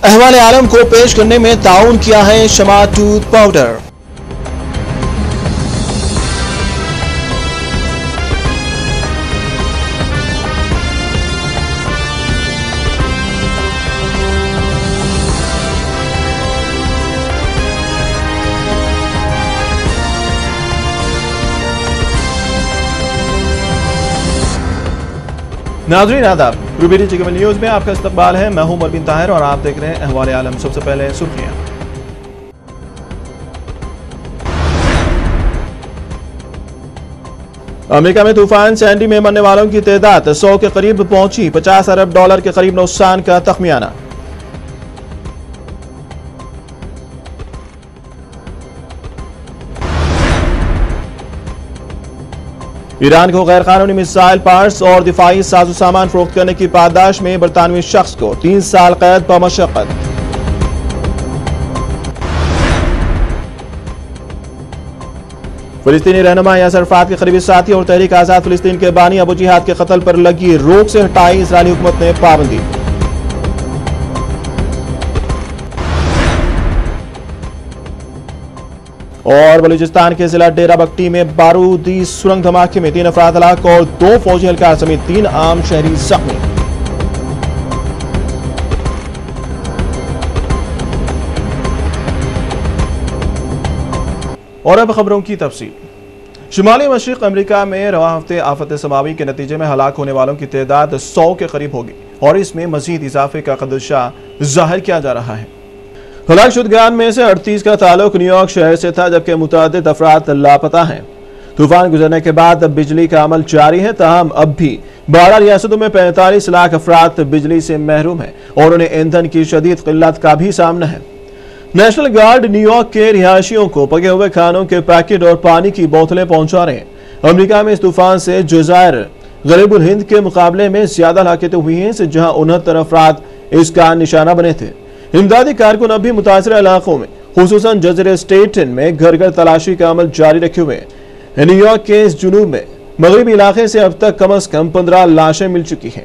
अहवाल आलम को पेश करने में ताउन किया है शमा टूथ पाउडर। नाज़रीन आदाब, रूबेरी चिकमल न्यूज में आपका इस्तकबाल है। मैं हूं उमर बिन ताहिर और आप देख रहे हैं अहवाल आलम। सबसे पहले सुर्खियां। अमेरिका में तूफान सैंडी में मरने वालों की तादाद 100 के करीब पहुंची। $50 अरब के करीब नुकसान का तखमियाना। ईरान को गैर कानूनी मिसाइल पार्ट्स और दिफाई साजो सामान फरोख्त करने की पादाश में बरतानवी शख्स को 3 साल कैद पर मशक्कत। फिलिस्तीनी रहनुमा यासर अराफात के करीबी साथी और तहरीक आजाद फिलिस्तीन के बानी अबू जिहाद के कत्ल पर लगी रोक से हटाई इजरायली हुकूमत ने पाबंदी। और बलूचिस्तान के जिला डेरा बगटी में बारूदी सुरंग धमाके में 3 अफराद हलाक और 2 फौजी एहलकार समेत 3 आम शहरी जख्मी। और अब खबरों की तफसील। शुमाली मशरिक अमेरिका में रवां हफ्ते आफत समावी के नतीजे में हलाक होने वालों की तादाद 100 के करीब होगी और इसमें मजीद इजाफे का खदशा जाहिर किया जा रहा है। हलाक शुदगान में से 38 का ताल्लुक न्यूयॉर्क शहर से था, जबकि मुतअद्दिद अफराद लापता हैं। तूफान गुजरने के बाद अब बिजली का अमल जारी है, ताहम अब भी 12 रियासतों में 45 लाख अफराद बिजली से महरूम हैं और उन्हें ईंधन की शदीद किल्लत का भी सामना है। नेशनल गार्ड न्यूयॉर्क के रिहायशियों को पके हुए खानों के पैकेट और पानी की बोतलें पहुंचा रहे हैं। अमेरिका में इस तूफान से जज़ायर गरीबुल हिंद के मुकाबले में ज्यादा हलाकतें हुई हैं, जहां 69 अफराद इसका निशाना बने थे। इमदादी कारकुन अब भी मुतासर इलाकों में खुसूसन जज़ीरा स्टेटन में घर घर तलाशी का अमल जारी रखे हुए हैं। न्यूयॉर्क के इस जुनूब में मगरबी इलाके से अब तक कम अज कम 15 लाशें मिल चुकी हैं।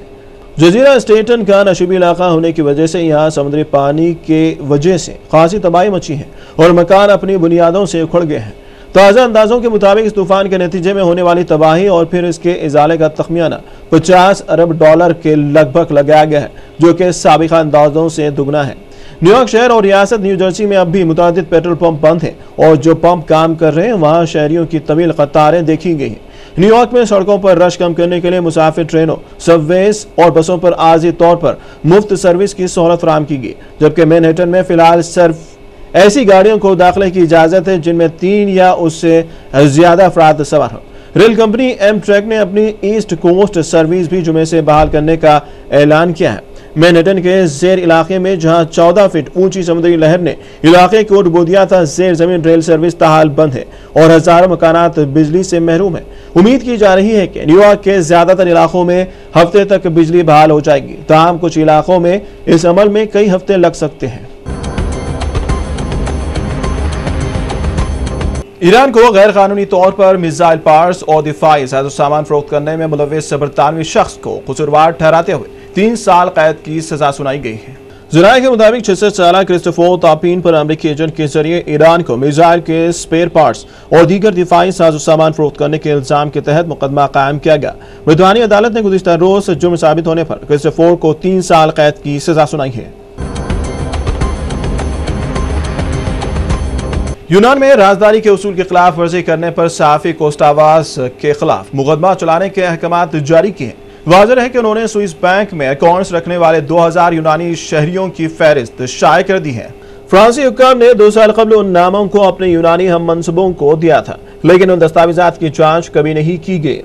जज़ीरा स्टेटन का नशीबी इलाका होने की वजह से यहाँ समुद्री पानी के वजह से खासी तबाही मची है और मकान अपनी बुनियादों से उखड़ गए हैं। ताज़ा अंदाजों के मुताबिक इस तूफान के नतीजे में होने वाली तबाही और फिर इसके इजाले का तखमियाना $50 अरब के लगभग लगाया गया है, जो कि साबिका अंदाजों से दुगना है। न्यूयॉर्क शहर और रियासत न्यू जर्सी में अब भी मुतअद्दिद पेट्रोल पंप बंद हैं और जो पंप काम कर रहे हैं वहां शहरियों की तवील कतारें देखी गई हैं। न्यूयॉर्क में सड़कों पर रश कम करने के लिए मुसाफिर ट्रेनों, सबवेज और बसों पर आर्जी तौर पर मुफ्त सर्विस की सहूलत फराहम की गई, जबकि मैनहट्टन में फिलहाल सिर्फ ऐसी गाड़ियों को दाखिले की इजाजत है जिनमें 3 या उससे ज्यादा अफराद सवार हो। रेल कंपनी एमट्रैक ने अपनी ईस्ट कोस्ट सर्विस भी जुमे से बहाल करने का ऐलान किया है। मैनहट्टन के जेर इलाके में जहां 14 फीट ऊंची समुद्री लहर ने इलाके को डुबो दिया था, जेर जमीन रेल सर्विस ताहाल बंद है और हजारों मकानात बिजली से महरूम है। उम्मीद की जा रही है कि न्यूयॉर्क के ज्यादातर इलाकों में हफ्ते तक बिजली बहाल हो जाएगी, ताहम कुछ इलाकों में इस अमल में कई हफ्ते लग सकते हैं। ईरान को गैर कानूनी तौर पर मिसाइल पार्ट्स और दिफाई साजो सामान फरोख्त करने में मुलव्विस बरतानवी शख्स को कसूरवार ठहराते हुए 3 साल कैद की सजा सुनाई गई है। ज़राए के मुताबिक 66 साल क्रिस्टोफर तापीन पर अमेरिकी एजेंट के जरिए ईरान को मिसाइल के स्पेयर पार्ट्स और दीगर दिफाई साजो सामान फरोख्त करने के इल्जाम के तहत मुकदमा कायम किया गया। बरतानी अदालत ने गुज़िश्ता रोज जुर्म साबित होने पर क्रिस्टोफर को 3 साल कैद की सजा सुनाई है। यूनान में राजदारी के उसूल की खिलाफ वर्जी करने पर सहाफ़ी कोस्टावास के खिलाफ मुकदमा चलाने के अहकामात जारी किए। वाज़ेह है कि उन्होंने स्विस बैंक में अकाउंट्स रखने वाले 2000 यूनानी शहरियों की फहरिस्त शाये कर दी है। फ्रांसी हुक्काम ने 2 साल कबल उन नामों को अपने यूनानी हम मनसूबों को दिया था, लेकिन उन दस्तावेजात की जांच कभी नहीं की गई।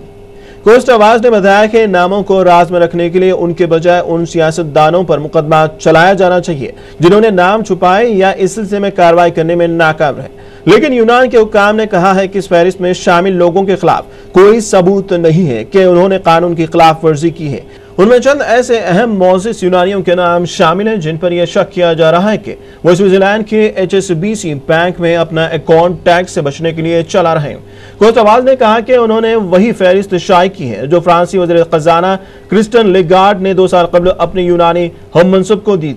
कोस्टावास ने बताया कि नामों को राज में रखने के लिए उनके बजाय उन सियासतदानों पर मुकदमा चलाया जाना चाहिए जिन्होंने नाम छुपाए या इस सिलसिले में कार्रवाई करने में नाकाम रहे। लेकिन यूनान के हुक्काम ने कहा है कि इस फहरिस्त में शामिल लोगों के खिलाफ कोई सबूत नहीं है कि उन्होंने कानून की खिलाफ वर्जी की है। उनमें चंद ऐसे अहम मौजिज़ यूनानियों के नाम शामिल हैं जिन पर यह शक किया जा रहा है कि वो स्विट्जरलैंड के HSBC बैंक में अपना अकाउंट टैक्स से बचने के लिए चला रहे हैं। कोस्टावास ने कहा कि उन्होंने वही फहरिस्त शाये की है जो फ्रांसी वज़ीर खजाना क्रिस्टियन लेगार्ड ने 2 साल कबल अपने यूनानी हम मनसब को दी।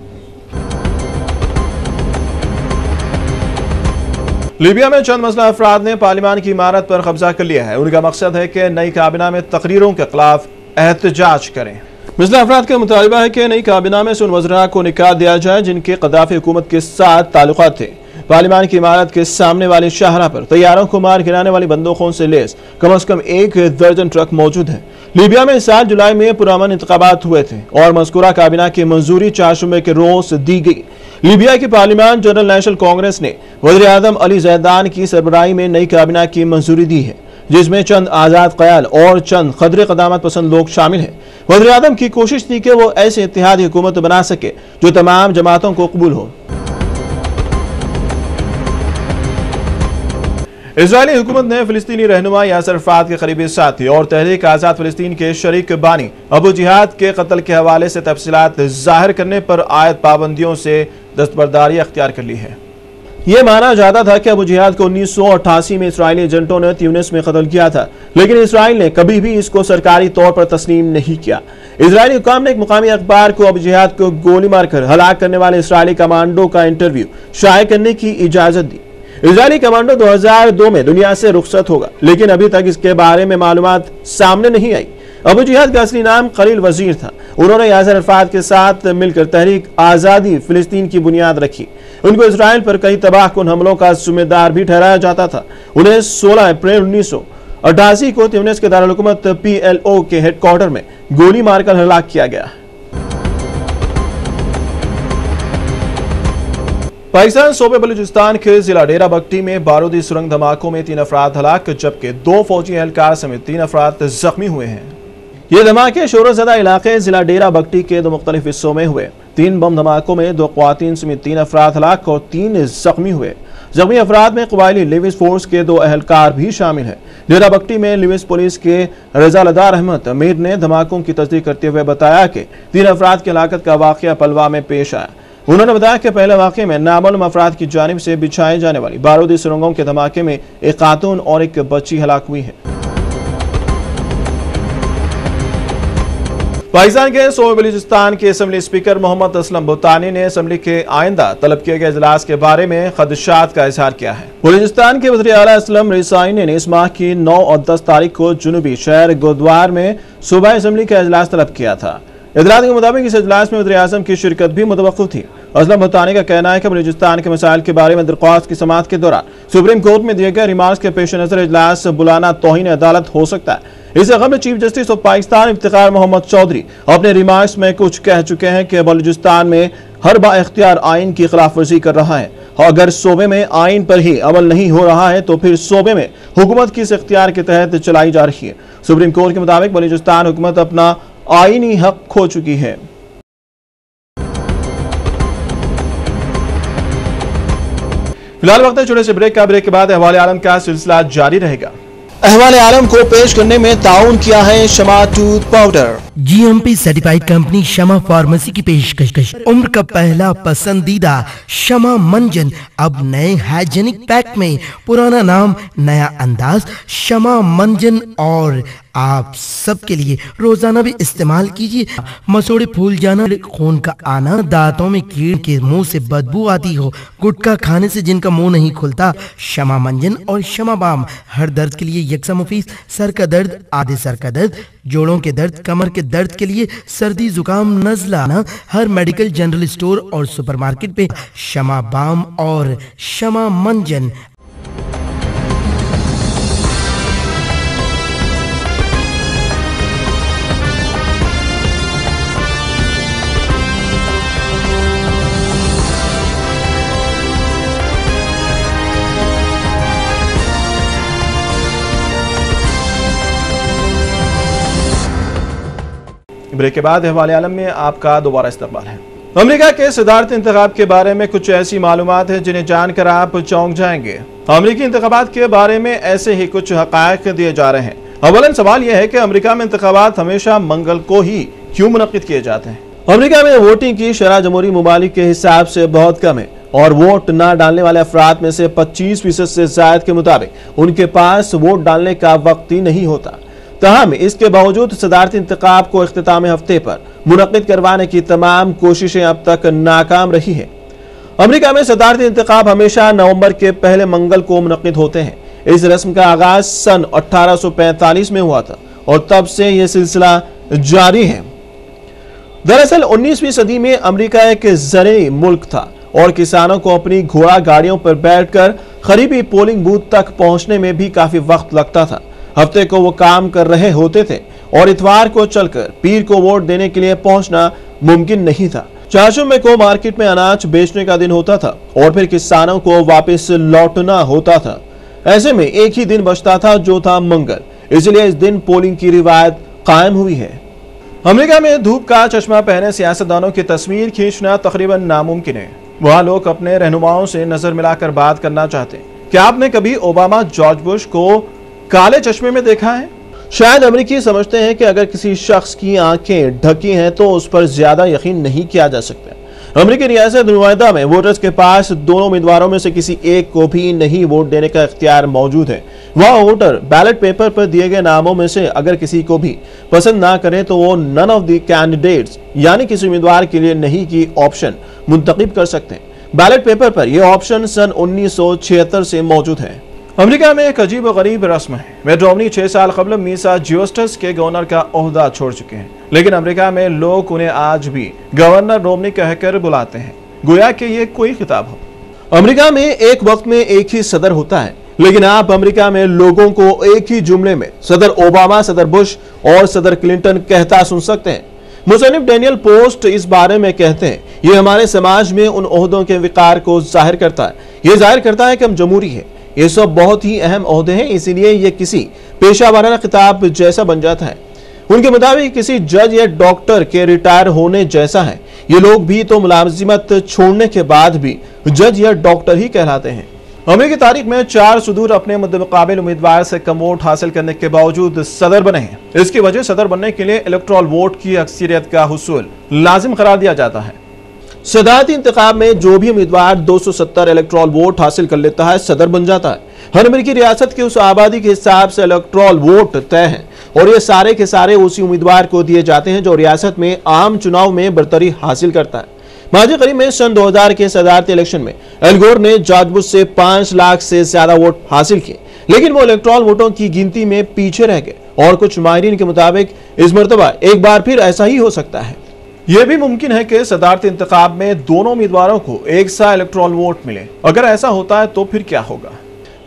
लीबिया में चंद मसला अफराद ने पार्लियामान की इमारत पर कब्जा कर लिया है। उनका मकसद है कि नई काबीना में तकरीरों के खिलाफ एहतजाज करें। मसला अफराद का मुतालबा है कि नई काबीना में से उन वज़रा को निकाल दिया जाए जिनके कद्दाफी हुकूमत के साथ ताल्लुकात थे। पार्लियामान की इमारत के सामने वाली शाहरा पर तैयारों को मार गिराने वाली बंदूकों से लैस कम से कम 1 दर्जन ट्रक मौजूद है। लीबिया में 7 जुलाई में पुरअमन इंतखाबात हुए थे और मज़कूरा काबीना की मंजूरी 4 जुम्मे के रोज दी गई। लीबिया की पार्लियामान जनरल नेशनल कांग्रेस ने वज़ीर आज़म अली ज़ैदान की सरबराही में नई काबीना की मंजूरी दी है, जिसमें चंद आज़ाद क़याल और चंद खदरे क़दामत पसंद लोग शामिल हैं। वज़ीर आज़म की कोशिश थी कि वो ऐसी इत्तेहादी हुकूमत बना सके जो तमाम जमातों को कबूल हो। इजरायली हुकूमत ने फिलिस्तीनी रहनुमा यासर अराफात के करीबी साथी और तहरीक आज़ाद फिलिस्तीन के शरीक बानी अबू जिहाद के कत्ल के हवाले से तफसीलात जाहिर करने पर आयद पाबंदियों से दस्तबरदारी अख्तियार कर ली है। यह माना जाता था कि अबू जिहाद को 1988 में इसराइली एजेंटों ने त्यूनिस में कत्ल किया था, लेकिन इसराइल ने कभी भी इसको सरकारी तौर पर तस्लीम नहीं किया। इसराइली हुकाम ने एक मुकामी अखबार को अबू जिहाद को गोली मारकर हलाक करने वाले इसराइली कमांडो का इंटरव्यू शाये करने की इजाजत दी। इसराइली कमांडो 2002 में दुनिया से रुखसत होगा, लेकिन अभी तक इसके बारे में मालूमात सामने नहीं आई। अबू जिहाद का असली नाम खलील वजीर था। उन्होंने यासर अराफात के साथ मिलकर तहरीक आज़ादी फिलिस्तीन की बुनियाद रखी। उनको इसराइल पर कई तबाहकुन हमलों का जिम्मेदार भी ठहराया जाता था। उन्हें 16 अप्रैल 1988 को त्यूनिस के दारुल हुकूमत PLO के हेडक्वार्टर में गोली मारकर हलाक किया गया। पाकिस्तान सूबे बलूचिस्तान के जिला डेरा बगटी में बारूदी सुरंग धमाकों में 3 अफराद हलाक जबकि 2 फौजी एहलकार समेत 3 अफराद जख्मी हुए हैं। ये धमाके शोरज़दा इलाके जिला डेरा बगटी के 2 मुख्तलिफ हिस्सों में हुए। 3 बम धमाकों में 2 ख्वातीन समेत 3 अफराद हलाक और 3 जख्मी हुए। जख्मी अफराद में कबायली लिविस फोर्स के 2 एहलकार भी शामिल हैं। डेरा बगटी में लिविस पुलिस के रजालदार अहमद मीर ने धमाकों की तस्दीक करते हुए बताया कि 3 अफराद की हलाकत का वाक़या पलवा में पेश आया। उन्होंने बताया कि पहले वाक़े में नामालूम अफराद की जानिब से बिछाए जाने वाली बारूदी सुरंगों के धमाके में एक खातून और एक बच्ची हलाक हुई है। पाकिस्तान के सूबे बलूचिस्तान के असम्बली स्पीकर मोहम्मद असलम बुतानी ने असम्बली के आइंदा तलब किए गए इजलास के बारे में खदशात का इजहार किया है। बलूचिस्तान के वज़ीर आला असलम रिसाई ने इस माह की 9 और 10 तारीख को जुनूबी शहर गुरुद्वार में सूबाई असम्बली का इजलास तलब किया था। इतलात के मुताबिक इस इजलास में वज़ीर आज़म की शिरकत भी मुतवक्किफ़ थी। असलम बुतानी का कहना है कि बलूचिस्तान के मसाइल के बारे में दरख्वास्त की समाअत के दौरान सुप्रीम कोर्ट में दिए गए रिमार्क्स के पेश नजर इजलास बुलाना तौहीन अदालत हो सकता है। इससे कबल chief justice of Pakistan Iftikhar Mohammad Chaudhry अपने रिमार्क्स में कुछ कह चुके हैं कि बलूचिस्तान में हर बाइख्तियार आइन की खिलाफ वर्जी कर रहा है और अगर सूबे में आइन पर ही अमल नहीं हो रहा है तो फिर सूबे में हुकूमत किस इख्तियार के तहत चलाई जा रही है। सुप्रीम कोर्ट के मुताबिक बलूचिस्तान हुकूमत अपना आईनी हक खो चुकी है। फिलहाल वक्त है छोटे से ब्रेक का। ब्रेक के बाद अहवाल आलम का सिलसिला जारी रहेगा। अहवाल आलम को पेश करने में ताउन किया है Shama tooth powder. GMP certified company Shama pharmacy की पेशकश। उम्र का पहला पसंदीदा शमा मंजन अब नए हाइजेनिक पैक में, पुराना नाम नया अंदाज शमा मंजन, और आप सबके लिए रोजाना भी इस्तेमाल कीजिए। मसोड़े फूल जाना, खून का आना, दांतों में कीड़ के मुंह से बदबू आती हो, गुटखा खाने से जिनका मुंह नहीं खुलता, शमा मंजन और शमा बाम हर दर्द के लिए यकसा मुफीद। सर का दर्द, आधे सर का दर्द, जोड़ों के दर्द, कमर के दर्द के लिए, सर्दी जुकाम नजला ना, हर मेडिकल जनरल स्टोर और सुपरमार्केट पे शमा बाम और शमा मंजन। ब्रेक के बाद अहवाल आलम में आपका दोबारा इस्तकबाल है। अमेरिका के सदारती इंतखाब के बारे में कुछ ऐसी मालूमात है जिन्हें जानकर आप चौंक जाएंगे। अमेरिकी इंतखाबात के बारे में ऐसे ही कुछ हकायक दिए जा रहे हैं। अवलन सवाल यह है कि अमेरिका में इंतखाबात हमेशा मंगल को ही क्यों मुनक्किद किए जाते हैं। अमेरिका में वोटिंग की शरह जमहूरी ममालिक के हिसाब से बहुत कम है और वोट न डालने वाले अफराद में से 25% से ज्यादा के मुताबिक उनके पास वोट डालने का वक्त ही नहीं होता। तहम इसके बावजूद सदारती इंतखाब को इख्तितामी हफ्ते पर मुनक्किद करवाने की तमाम कोशिशें अब तक नाकाम रही है। अमेरिका में सदारती इंतखाब हमेशा नवंबर के पहले मंगल को मुनक्किद होते हैं। इस रस्म का आगाज सन 1845 में हुआ था और तब से यह सिलसिला जारी है। दरअसल 19वीं सदी में अमेरिका एक ज़राई मुल्क था और किसानों को अपनी घोड़ा गाड़ियों पर बैठकर करीबी पोलिंग बूथ तक पहुंचने में भी काफी वक्त लगता था। हफ्ते को वो काम कर रहे होते थे और इतवार को चलकर पीर को वोट देने के लिए पहुंचना मुमकिन नहीं था। चारशंबे को मार्केट में अनाज बेचने का दिन होता था और फिर किसानों को वापस लौटना होता था। ऐसे में एक ही दिन बचता था जो था मंगल, इसलिए इस दिन पोलिंग की रिवायत कायम हुई है। अमेरिका में धूप का चश्मा पहने सियासतदानों की तस्वीर खींचना तकरीबन नामुमकिन है। वहां लोग अपने रहनुमाओं से नजर मिलाकर बात करना चाहते हैं। क्या आपने कभी ओबामा जॉर्ज बुश को काले चश्मे में देखा है? शायद अमेरिकी समझते हैं कि अगर किसी शख्स की आंखें ढकी हैं तो उस पर ज्यादा यकीन नहीं किया जा सकता। अमेरिकी रियासत नुमाइंदा में वोटर्स के पास दोनों उम्मीदवारों में से किसी एक को भी नहीं वोट देने का इख्तियार मौजूद है। वह वोटर बैलेट पेपर पर दिए गए नामों में से अगर किसी को भी पसंद ना करें तो वो नन ऑफ द कैंडिडेट्स यानी किसी उम्मीदवार के लिए नहीं की ऑप्शन मुंतखब कर सकते हैं। बैलेट पेपर पर यह ऑप्शन सन 1976 से मौजूद है। अमेरिका में एक अजीब गरीब रस्म है। मिट रोमनी 6 साल कबल मैसाचुसेट्स के गवर्नर का ओहदा छोड़ चुके हैं, लेकिन अमेरिका में लोग उन्हें आज भी गवर्नर रोमनी कहकर बुलाते हैं, गोया कि ये कोई खिताब हो। अमेरिका में एक वक्त में एक ही सदर होता है, लेकिन आप अमेरिका में लोगों को एक ही जुमले में सदर ओबामा, सदर बुश और सदर क्लिंटन कहता सुन सकते हैं। मुसन्निफ डैनियल पोस्ट इस बारे में कहते हैं, ये हमारे समाज में उन ओहदों के विकार को जाहिर करता है। ये जाहिर करता है कि हम जमहूरी है। ये सब बहुत ही अहम ओहदे हैं, इसीलिए ये किसी पेशा वाराना खिताब जैसा बन जाता है। उनके मुताबिक किसी जज या डॉक्टर के रिटायर होने जैसा है। ये लोग भी तो मुलाजिमत छोड़ने के बाद भी जज या डॉक्टर ही कहलाते हैं। अमेरिकी तारीख में 4 सुदूर अपने मुतकाबिल उम्मीदवार से कम वोट हासिल करने के बावजूद सदर बने हैं। इसकी वजह सदर बनने के लिए इलेक्टोरल वोट की अक्सरियत का हुसूल लाजिम करार दिया जाता है। सदारती इंतखाब में जो भी उम्मीदवार 270 इलेक्टोरल वोट हासिल कर लेता है सदर बन जाता है। हर अमेरिकी रियासत की उस आबादी के हिसाब से इलेक्टोरल वोट तय है और ये सारे के सारे उसी उम्मीदवार को दिए जाते हैं जो रियासत में आम चुनाव में बरतरी हासिल करता है। माजी करीब में सन 2000 के सदारती इलेक्शन में एल गोर ने जॉर्ज बुश से 5 लाख से ज्यादा वोट हासिल किए, लेकिन वो इलेक्टोरल वोटों की गिनती में पीछे रह गए और कुछ माहिरीन के मुताबिक इस मरतबा एक बार फिर ऐसा ही हो सकता है। यह भी मुमकिन है कि सदारती इंतखाब में दोनों उम्मीदवारों को एक सा इलेक्टोरल वोट मिले। अगर ऐसा होता है तो फिर क्या होगा?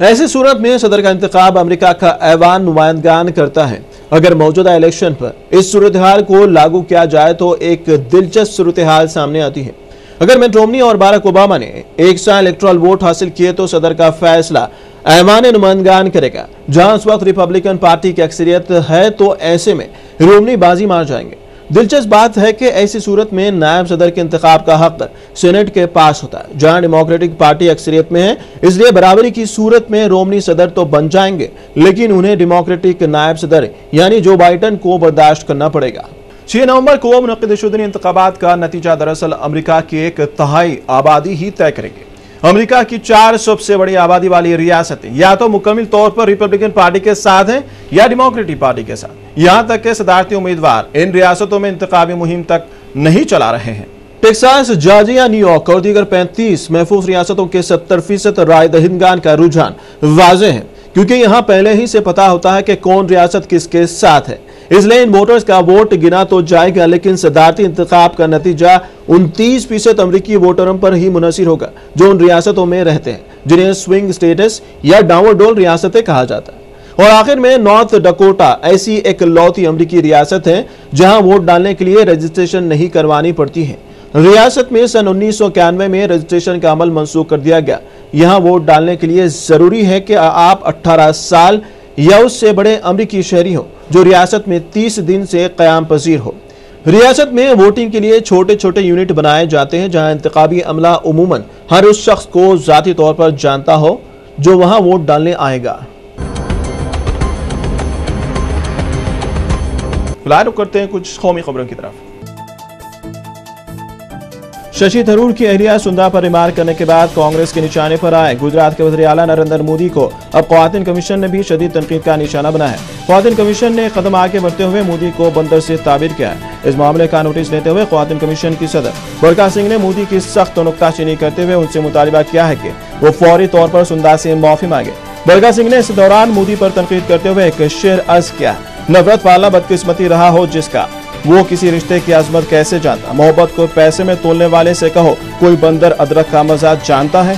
ऐसी सूरत में सदर का इंतखाब अमेरिका का ऐवान नुमाइंदगान करता है। अगर मौजूदा इलेक्शन पर इस सूरत हाल को लागू किया जाए तो एक दिलचस्प सूरत हाल सामने आती है। अगर मिट रोमनी और बाराक ओबामा ने एक सा इलेक्टोरल वोट हासिल किए तो सदर का फैसला ऐवान नुमाइंदगान करेगा। जहां उस वक्त रिपब्लिकन पार्टी की अक्सरियत है तो ऐसे में रोमनी बाजी मार जाएंगे। दिलचस्प बात है कि ऐसी सूरत में नायब सदर के इंतखाब का हक सेनेट के पास होता है, जहां डेमोक्रेटिक पार्टी अक्सरियत में है। इसलिए बराबरी की सूरत में रोमनी सदर तो बन जाएंगे, लेकिन उन्हें डेमोक्रेटिक नायब सदर यानी जो बाइडेन को बर्दाश्त करना पड़ेगा। 6 नवंबर को मुनक्किद शुदनी इंतखाबात का नतीजा दरअसल अमेरिका की 1/3 आबादी ही तय करेगी। अमेरिका की 4 सबसे बड़ी आबादी वाली रियासतें या तो मुकम्मल तौर पर रिपब्लिकन पार्टी के साथ हैं या डेमोक्रेटिक पार्टी के साथ। यहां तक कि सदारती उम्मीदवार इन रियासतों में इंतखाबी मुहिम तक नहीं चला रहे हैं। टेक्सास, जॉर्जिया, न्यूयॉर्क और दीगर 35 महफूज रियासतों के 70% राय दहिंदगान का रुझान वाज़ेह है, क्योंकि यहां पहले ही से पता होता है कि कौन रियासत किसके साथ है। इसलिए इन वोटर्स का वोट गिना तो जाएगा, लेकिन सदारती इंतखाब का नतीजा 29% अमरीकी वोटरों पर ही मुनहसिर होगा जो उन रियासतों में रहते हैं जिन्हें स्विंग स्टेटस या डाउनवर्डोल रियासतें कहा जाता है। और आखिर में नॉर्थ डकोटा ऐसी एक लौती अमरीकी रियासत है जहां वोट डालने के लिए रजिस्ट्रेशन नहीं करवानी पड़ती है। रियासत में सन 1991 में रजिस्ट्रेशन का अमल मंसूख कर दिया गया। यहां वोट डालने के लिए जरूरी है कि आप 18 साल या उससे बड़े अमरीकी शहरी हो जो रियासत में 30 दिन से क़याम पजीर हो। रियासत में वोटिंग के लिए छोटे छोटे यूनिट बनाए जाते हैं जहां इंतखाबी अमला उमूमन हर उस शख्स को जाती तौर पर जानता हो जो वहां वोट डालने आएगा। फिलहाल करते हैं कुछ कौमी खबरों की तरफ। शशि थरूर की अहलिया सुंदा पर रिमार्क करने के बाद कांग्रेस के निशाने पर आए गुजरात के वज़ीर आला नरेंद्र मोदी को अब ख्वातीन कमीशन ने भी शदीद तनकीद का निशाना बनाया है। ख्वातीन कमीशन ने कदम आगे बढ़ते हुए मोदी को बंदर से ताबीर किया है। इस मामले का नोटिस लेते हुए ख्वातीन कमीशन की सदर बरका सिंह ने मोदी की सख्त नुक्ताचीनी करते हुए उनसे मुतालिबा किया है कि वो फौरी तौर पर सुंदा से माफी मांगे। बरका सिंह ने इस दौरान मोदी पर तनकीद करते हुए एक शेर अर्ज किया, नफरत पालना बदकिस्मती रहा हो जिसका, वो किसी रिश्ते की अजमत कैसे जानता। मोहब्बत को पैसे में तोलने वाले से कहो, कोई बंदर अदरक का मजा जानता है।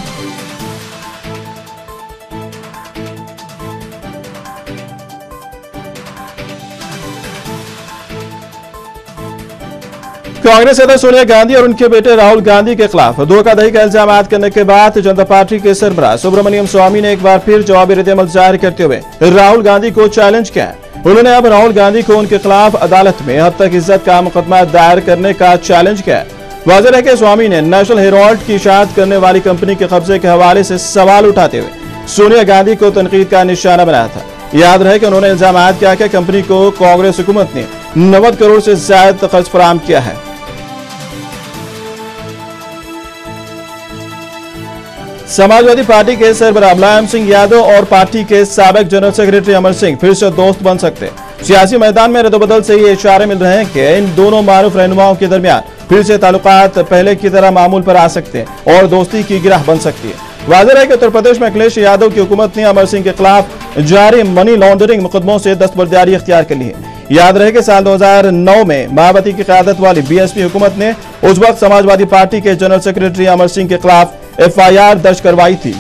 कांग्रेस सदस्य सोनिया गांधी और उनके बेटे राहुल गांधी के खिलाफ धोखाधड़ी का इल्जाम करने के बाद जनता पार्टी के सरबराह सुब्रमण्यम स्वामी ने एक बार फिर जवाबी रद्द-ए-अमल जारी करते हुए राहुल गांधी को चैलेंज किया है। उन्होंने अब राहुल गांधी को उनके खिलाफ अदालत में हद तक इज्जत का मुकदमा दायर करने का चैलेंज किया है। वाज़ेह है कि स्वामी ने नेशनल हेराल्ड की इशाअत करने वाली कंपनी के कब्जे के हवाले से सवाल उठाते हुए सोनिया गांधी को तनकीद का निशाना बनाया था। याद रहे कि उन्होंने इल्जाम किया कि कंपनी को कांग्रेस हुकूमत ने 90 करोड़ से ज्यादा खर्च फराहम किया है। समाजवादी पार्टी के सरबराह मुलायम सिंह यादव और पार्टी के साबिक जनरल सेक्रेटरी अमर सिंह फिर से दोस्त बन सकते हैं। सियासी मैदान में रद्दोबदल से ये इशारे मिल रहे हैं कि इन दोनों मारूफ रहनुमाओं के दरमियान फिर से ताल्लुकात पहले की तरह मामूल पर आ सकते हैं और दोस्ती की गिरह बन सकती है। वाज़ेह है कि उत्तर प्रदेश में अखिलेश यादव की हुकूमत ने अमर सिंह के खिलाफ जारी मनी लॉन्ड्रिंग मुकदमों से दस्तबरदारी इख्तियार कर ली है। याद रहे कि साल 2009 में मायावती की क़यादत वाली बीएसपी हुकूमत ने उस वक्त समाजवादी पार्टी के जनरल सेक्रेटरी अमर सिंह के खिलाफ एफआईआर दर्ज करवाई थी।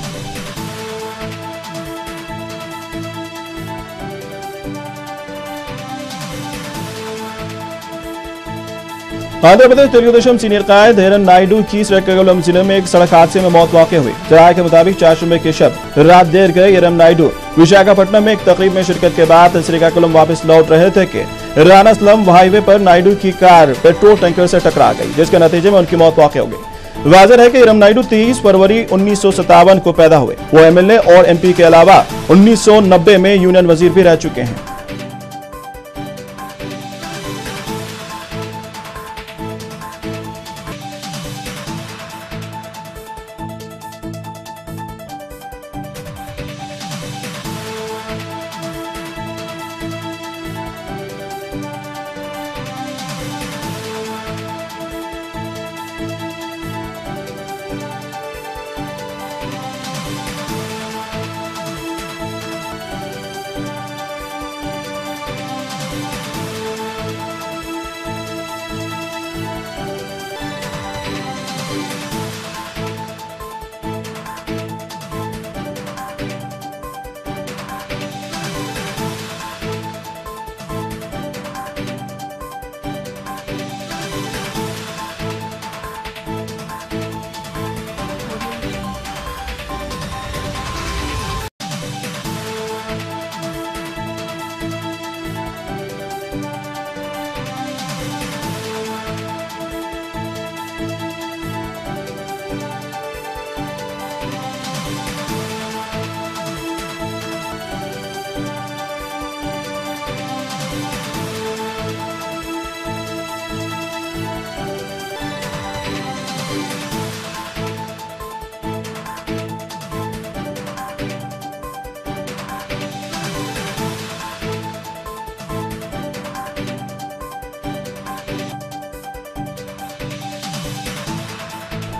आंध्र प्रदेश तेलुगुदेशम सीनियर कायद हिरन नायडू की श्रीकाकुलम जिले में एक सड़क हादसे में मौत वाक़ हुई। जराये के मुताबिक 4 शुबे के शब रात देर गए हिरन नायडू विशाखापट्टनम में एक तकरीब में शिरकत के बाद श्रीकाकुलम वापस लौट रहे थे कि रानास्लम हाईवे पर नायडू की कार पेट्रोल टैंकर से टकरा गई, जिसके नतीजे में उनकी मौत वाक़ हो गई। वाज़ेह है कि हिरन नायडू 30 फरवरी 1957 को पैदा हुए। वो एमएलए और एमपी के अलावा 1990 में यूनियन वजीर भी रह चुके हैं।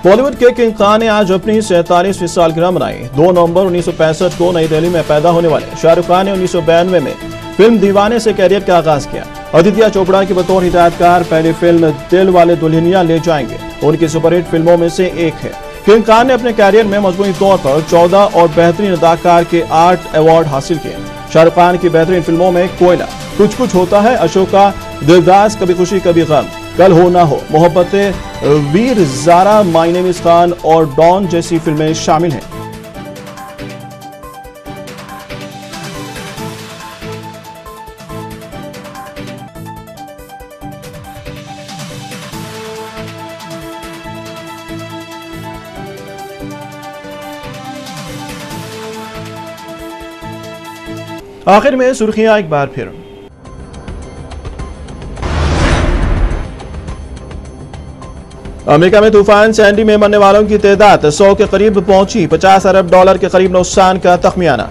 बॉलीवुड के किंग खान ने आज अपनी 47वीं सालगिरह मनाई। 2 नवंबर 1965 को नई दिल्ली में पैदा होने वाले शाहरुख खान ने 1992 में फिल्म दीवाने से कैरियर का आगाज किया। आदित्य चोपड़ा की बतौर हिदायतकार पहली फिल्म दिल वाले दुल्हनिया ले जाएंगे उनकी सुपरहिट फिल्मों में से एक है। किंग खान ने अपने कैरियर में मजमूई तौर पर 14 और बेहतरीन अदाकार के 8 अवार्ड हासिल किए। शाहरुख खान की बेहतरीन फिल्मों में कोयला, कुछ कुछ होता है, अशोका, देवदास, कभी खुशी कभी गम, कल Ho Na Ho, Mohabbatein, Veer Zaara, my name is Khan और डॉन जैसी फिल्में शामिल हैं। आखिर में सुर्खियां एक बार फिर। अमेरिका में तूफान सैंडी में मरने वालों की तादाद 100 के करीब पहुंची। $50 अरब के करीब नुकसान का तखमियाना।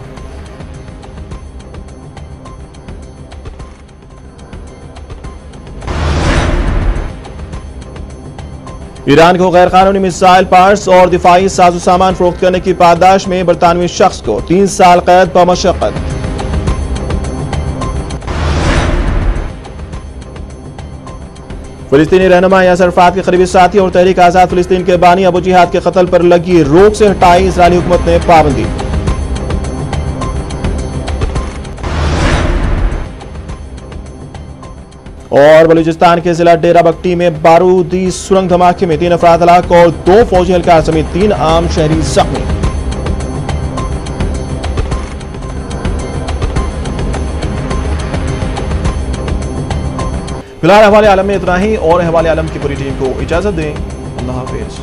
ईरान को गैर कानूनी मिसाइल पार्ट्स और दिफाई साजो सामान फरोख्त करने की पादाश में बरतानवी शख्स को 3 साल कैद पर मशक्कत। फिलिस्तीनी रहनुमा यासर अराफात के करीबी साथी और तहरीक आजाद फिलिस्तीन के बानी अबू जिहाद के कत्ल पर लगी रोक से हटाई इजरायली हुकूमत ने पाबंदी। और बलूचिस्तान के जिला डेरा बगटी में बारूदी सुरंग धमाके में 3 अफराद हलाक और 2 फौजी एहलकार समेत 3 आम शहरी जख्मी। फिलहाल अहवाल आलम में इतना ही और अहवाल आलम की पूरी टीम को इजाजत दें। अल्लाह हाफिज।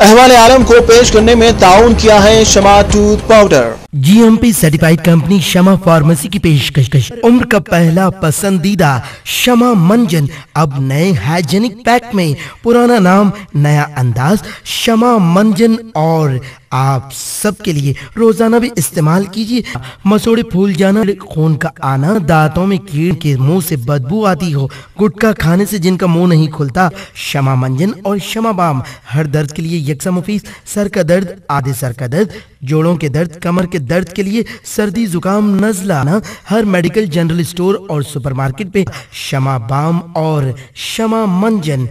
अहवाल आलम को पेश करने में ताउन किया है Shama tooth powder. GMP certified company Shama pharmacy की पेशकश। उम्र का पहला पसंदीदा शमा मंजन अब नए हाइजेनिक पैक में, पुराना नाम नया अंदाज शमा मंजन। और आप सबके लिए रोजाना भी इस्तेमाल कीजिए। मसोड़े फूल जाना, खून का आना, दांतों में कीड़ के मुंह से बदबू आती हो, गुटखा खाने से जिनका मुंह नहीं खुलता, शमा मंजन और शमा बाम हर दर्द के लिए यकसा मुफीद। सर का दर्द, आधे सर का दर्द, जोड़ों के दर्द, कमर के दर्द के लिए, सर्दी जुकाम नजला ना, हर मेडिकल जनरल स्टोर और सुपरमार्केट पे शमा बाम और शमा मंजन